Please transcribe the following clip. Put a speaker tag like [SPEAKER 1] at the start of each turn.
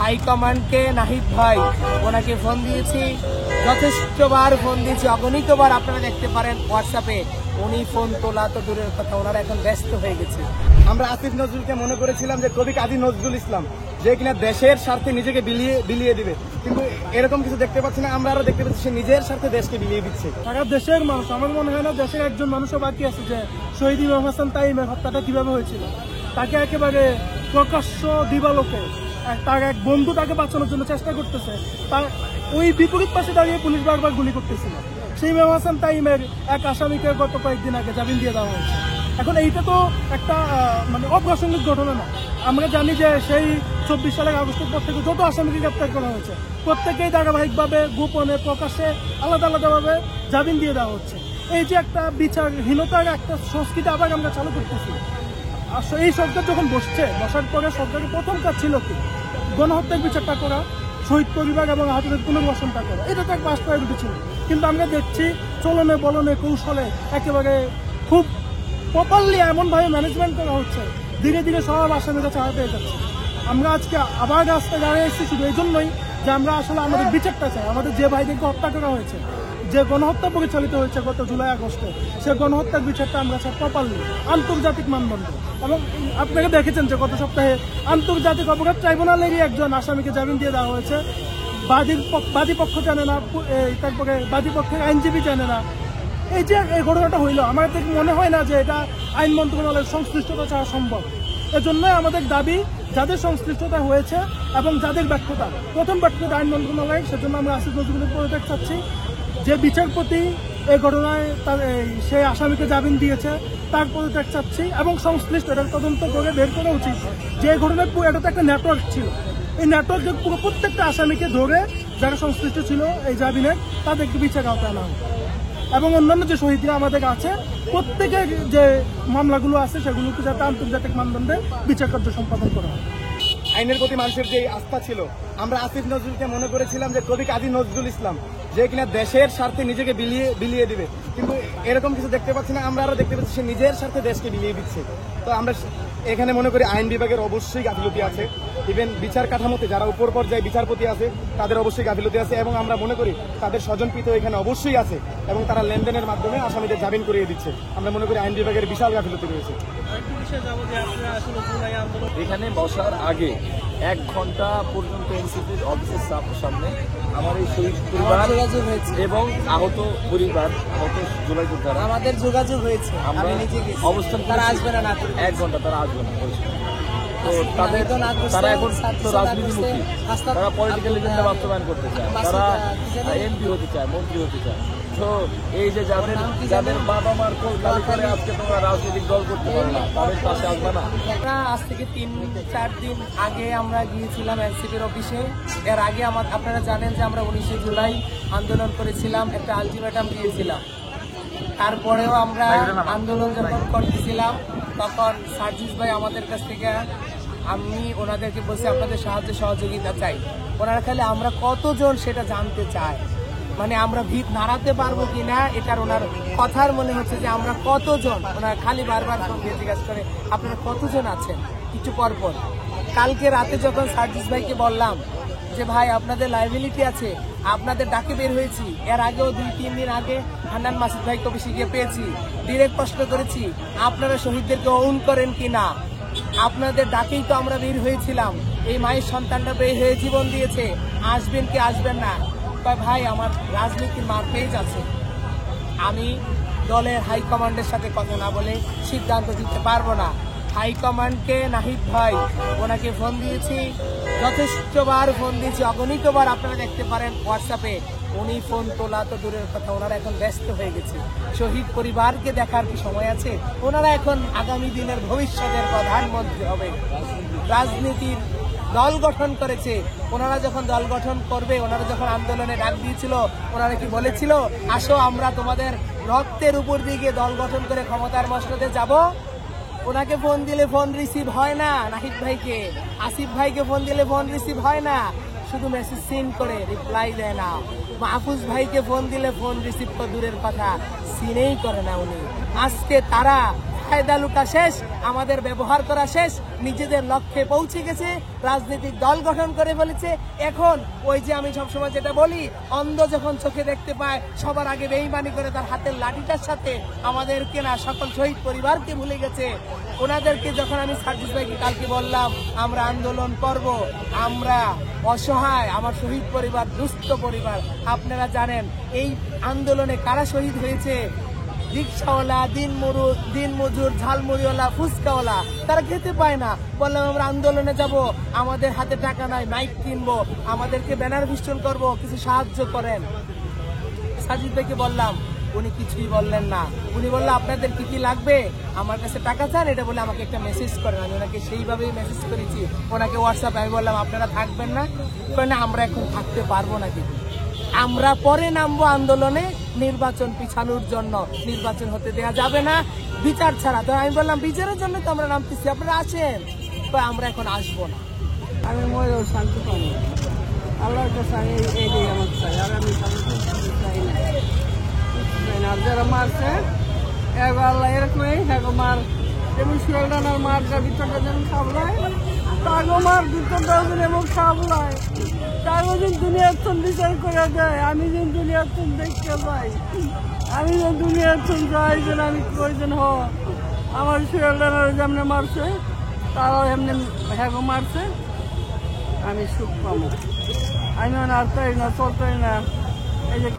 [SPEAKER 1] হাইকমান্ডকে নাহিদ ভাই ওনাকে ফোন দিয়েছি, যথেষ্টবার ফোন দিয়েছি, অগণিতবার আপনারা দেখতে পারেন হোয়াটসঅ্যাপে। উনি ফোন তোলা তো দূরের কথা, ওনারা এখন ব্যস্ত হয়ে গেছে।
[SPEAKER 2] আমরা আসিফ নজরুলকে মনে করেছিলাম যে কবি কাজী নজরুল ইসলাম, যে কিনা দেশের স্বার্থে নিজেকে বিলিয়ে দিবে, কিন্তু এরকম কিছু দেখতে পাচ্ছি না। আমরা আরো দেখতে পাচ্ছি সে নিজের স্বার্থে দেশকে বিলিয়ে দিচ্ছে।
[SPEAKER 3] সারা দেশের মানুষ, আমার মনে হয় না দেশের একজন মানুষও বাকি আছে যে শহীদ ইমাম হাসান তাইমের হত্যাটা কিভাবে হয়েছিল। তাকে একেবারে প্রকাশ্য দিবালোকে তার এক বন্ধু তাকে বাঁচানোর জন্য চেষ্টা করতেছে, তার ওই বিপরীত পাশে দাঁড়িয়ে পুলিশ বারবার গুলি করতেছিল। সেই ইমাম হাসান তাইমের এক আসামিকে গত কয়েকদিন আগে জামিন দিয়ে দেওয়া হয়েছে। এখন এইটা তো একটা মানে অপ্রাসঙ্গিক ঘটনা না। আমরা জানি যে সেই 24 সালের আগস্টের পর থেকে যত আসামিকে গ্রেপ্তার করা হয়েছে প্রত্যেকেই ধারাবাহিকভাবে গোপনে প্রকাশ্যে আলাদা আলাদাভাবে জামিন দিয়ে দেওয়া হচ্ছে। এই যে একটা বিচারহীনতার একটা সংস্কৃতি আবার আমরা চালু করতেছি। এই সরকার যখন বসার পরে সরকারের প্রথম কাজ ছিল কি, গণহত্যার বিচারটা করা, শহীদ পরিবার এবং আহতদের পুনর্বাসনটা করা, এটা তো এক ফার্স্ট প্রায়োরিটি ছিল। কিন্তু আমরা দেখছি চলনে বলনে কৌশলে একেবারে খুব প্রপারলি এমনভাবে ম্যানেজমেন্ট করা হচ্ছে, ধীরে ধীরে সব আসামির কাছে হাতে পেয়ে যাচ্ছে। আমরা আজকে আবার রাস্তায় দাঁড়িয়ে এসেছি শুধু এই জন্যই যে আমরা আসলে আমাদের বিচারটা চাই। আমাদের যে ভাইদেরকে হত্যা করা হয়েছে, যে গণহত্যা পরিচালিত হয়েছে গত জুলাই আগস্টে, সে গণহত্যার বিচারটা আমরা চাই প্রপারলি, আন্তর্জাতিক মানদণ্ড। এবং আপনারা দেখেছেন যে গত সপ্তাহে আন্তর্জাতিক অপরাধ ট্রাইব্যুনালেরই একজন আসামিকে জামিন দিয়ে দেওয়া হয়েছে। বাদী পক্ষ জানে না, তারপরে বাদী পক্ষের আইনজীবী জানে না। এই যে এই ঘটনাটা হইল, আমার থেকে মনে হয় না যে এটা আইন মন্ত্রণালয়ের সংশ্লিষ্টতা ছাড়া সম্ভব। এজন্যই আমাদের দাবি, যাদের সংশ্লিষ্টতা হয়েছে এবং যাদের ব্যর্থতা, প্রথম ব্যর্থতা আইন মন্ত্রণালয়, সেজন্য আমরা আসিফ নজরুলের পদত্যাগ চাচ্ছি। যে বিচারপতি এই ঘটনায় সেই আসামিকে জামিন দিয়েছে তার পদত্যাগ চাচ্ছি, এবং সংশ্লিষ্ট এটা তদন্ত করে বের করা উচিত যে এই ঘটনায় এটা তো একটা নেটওয়ার্ক ছিল। এই নেটওয়ার্কের পুরো প্রত্যেকটা আসামিকে ধরে যারা সংশ্লিষ্ট ছিল এই জামিনের, তাদেরকে বিচার আওতায় আনা হবে। এবং অন্যান্য যে শহীদরা আমাদের আছে প্রত্যেকের যে মামলাগুলো আছে সেগুলোকে যাতে আন্তর্জাতিক মানদণ্ডে বিচার কার্য সম্পাদন করা হয়।
[SPEAKER 2] আইনের প্রতি মানুষের যে আস্থা ছিল, আমরা আসিফ নজরুলকে মনে করেছিলাম যে কবি কাজী নজরুল ইসলাম, যে কিনা দেশের স্বার্থে নিজেকে বিলিয়ে দিবে, কিন্তু এরকম কিছু দেখতে পাচ্ছি না। আমরা আরো দেখতে পাচ্ছি সে নিজের স্বার্থে দেশকে বিলিয়ে দিচ্ছে। তো আমরা এখানে মনে করি আইন বিভাগের অবশ্যই গাফিলতি আছে, ইভেন বিচার কাঠামোতে যারা উপর পর্যায়ে বিচারপতি আছে তাদের অবশ্যই গাফিলতি আছে, এবং আমরা মনে করি তাদের স্বজনপ্রীত এখানে অবশ্যই আছে, এবং তারা লেনদেনের মাধ্যমে আসামিদের জামিন করিয়ে দিচ্ছে। আমরা মনে করি আইন বিভাগের বিশাল গাফিলতি রয়েছে।
[SPEAKER 4] এখানে বসার আগে 1 ঘন্টা পর্যন্ত এনসিপির অফিসের সামনে আমার এই শহীদ পরিবার এবং আহত পরিবার, আহত জুলাই যোদ্ধারা, আমাদের যোগাযোগ হয়েছে। আমরা অবস্থান তারা আসবে না, 1 ঘন্টা তারা আসবে না। তো তারা এখন রাজনীতিমুখী, তারা পলিটিক্যাল এজেন্ডা বাস্তবায়ন করতে চায়, তারা এমপি হতে চায়, মন্ত্রী হতে চায়। তো এই যে যাদের বাবা মার কোল খালি করে আজকে তোমরা রাজনৈতিক দল করতে পারো না, তাদের পাশে আসবে না।
[SPEAKER 1] আজ থেকে 3-4 দিন আগে আমরা গিয়েছিলাম এনসিপির অফিসে। এর আগে আপনারা জানেন যে আমরা 19শে জুলাই আন্দোলন করেছিলাম, একটা আলটিমেটাম দিয়েছিলাম। তারপরেও আমরা আন্দোলন যখন করতেছিলাম তখন সার্জিস ভাই আমাদের কাছ থেকে, আমি ওনাদেরকে বলছি আপনাদের সাহায্য সহযোগিতা চাই। ওনারা খালি আমরা কতজন সেটা জানতে চায়, মানে আমরা ভিত নাড়াতে পারবো কিনা এটার ওনার কথার মনে হচ্ছে যে আমরা কতজন। ওনারা খালি বারবার ফোন দিয়ে জিজ্ঞাসা করে আপনারা কতজন আছেন কিছু পরপর। কালকে রাতে যখন সার্জিস ভাইকে বললাম যে ভাই আপনাদের লাইবিলিটি আছে, আপনাদের ডাকে বের হয়েছি, এর আগেও 2-3 দিন আগে হান্নান মাসুদ ভাইকে অফিসে গিয়ে পেয়েছি, ডিরেক্ট প্রশ্ন করেছি আপনারা শহীদদেরকে অউন করেন কিনা, আপনাদের ডাকেই তো আমরা বের হয়েছিলাম, এই মায়ের সন্তানটা বের হয়ে জীবন দিয়েছে, আসবেন কি আসবেন না। ভাই আমার রাজনীতির মারপেজ আছে, আমি দলের হাইকমান্ডের সাথে কথা না বলে সিদ্ধান্ত দিতে পারবো না। হাইকমান্ডকে নাহিদ ভাই ওনাকে ফোন দিয়েছি, যথেষ্টবার ফোন দিয়েছি, অগণিতবার আপনারা দেখতে পারেন হোয়াটসঅ্যাপে। উনি ফোন তোলা তো দূরের কথা, ওনারা এখন ব্যস্ত হয়ে গেছে। শহীদ পরিবারকে দেখার কি সময় আছে? ওনারা এখন আগামী দিনের ভবিষ্যতের প্রধানমন্ত্রী হবে, রাজনীতির দল গঠন করেছে। ওনারা যখন দল গঠন করবে, ওনারা যখন আন্দোলনে ডাক দিয়েছিল, ওনারা কি বলেছিল আসো আমরা তোমাদের রক্তের উপর দিকে দল গঠন করে ক্ষমতার মসনদে যাব? ওনাকে ফোন দিলে ফোন রিসিভ হয় না, নাহিদ ভাইকে, আসিফ ভাইকে ফোন দিলে ফোন রিসিভ হয় না, শুধু মেসেজ সিন করে রিপ্লাই দেয় না। মাহফুজ ভাইকে ফোন দিলে ফোন রিসিভ তো দূরের কথা, সিনেই করে না উনি। আজকে তারা ফায়দা লুটা শেষ, আমাদের ব্যবহার করা শেষ, নিজেদের লক্ষ্যে পৌঁছে গেছে, রাজনৈতিক দল গঠন করে ফেলেছে। এখন ওই যে আমি সবসময় যেটা বলি, অন্ধ যখন চোখে দেখতে পায় সবার আগে বেইমানি করে তার হাতের লাঠিটার সাথে আমাদেরকে না সকল শহীদ পরিবারকে ভুলে গেছে। ওনাদেরকে যখন আমি সার্জিস ভাইকে কালকে বললাম আমরা আন্দোলন করব, আমরা অসহায়, আমার শহীদ পরিবার দুস্থ পরিবার, আপনারা জানেন এই আন্দোলনে কারা শহীদ হয়েছে? রিক্সাওয়ালা, দিন মজুর, ঝালমুড়িওয়ালা, ফুচকাওয়ালা, তারা খেতে পায় না। বললাম আমরা আন্দোলনে যাব, আমাদের হাতে টাকা নাই, মাইক কিনবো, আমাদেরকে ব্যানার ফেস্টুন করবো, কিছু সাহায্য করেন। সাজিদ ভাইকে বললাম, উনি কিছুই বললেন না। উনি বললেন আপনাদের কি কি লাগবে, আমার কাছে টাকা চান, এটা বলে আমাকে একটা মেসেজ করেন। আমি ওনাকে সেইভাবেই মেসেজ করেছি, ওনাকে হোয়াটসঅ্যাপে। আমি বললাম আপনারা থাকবেন না? না, আমরা এখন থাকতে পারবো না, কিন্তু আমরা পরে নামবো আন্দোলনে নির্বাচন পিছানোর জন্য, নির্বাচন হতে দেওয়া যাবে না বিচার ছাড়া। তো আমি বললাম বিচারের জন্য তো আমরা নামতেছি, আপনারা আসেন। তো আমরা এখন আসবো না।
[SPEAKER 5] আমি মরেও শান্তি পাবো, আল্লাহর কাছে আমি এটাই আমার চাই, আর আমি চাই না। আর যারা মারছে এগো আল্লাহ এরকমই এগো মার, যেমন শিয়ালদানার মারটা ভিতরটা যেমন খাবলায়, তাগো মার ভিতরটা এবং খাবলায়, তাগো যেন দুনিয়ার থন বিচার করে দেয়। আমি যেন দুনিয়ার থন দেখতে পাই, আমি যেন দুনিয়ার থন যাই, যেন আমি প্রয়োজন হ। আমার শিয়ালদানার যেমনি মারছে তারাও এমনি হ্যাগো মারছে, আমি সুখ পাবো। আমি আর তাই না, চলতাই না। এই যে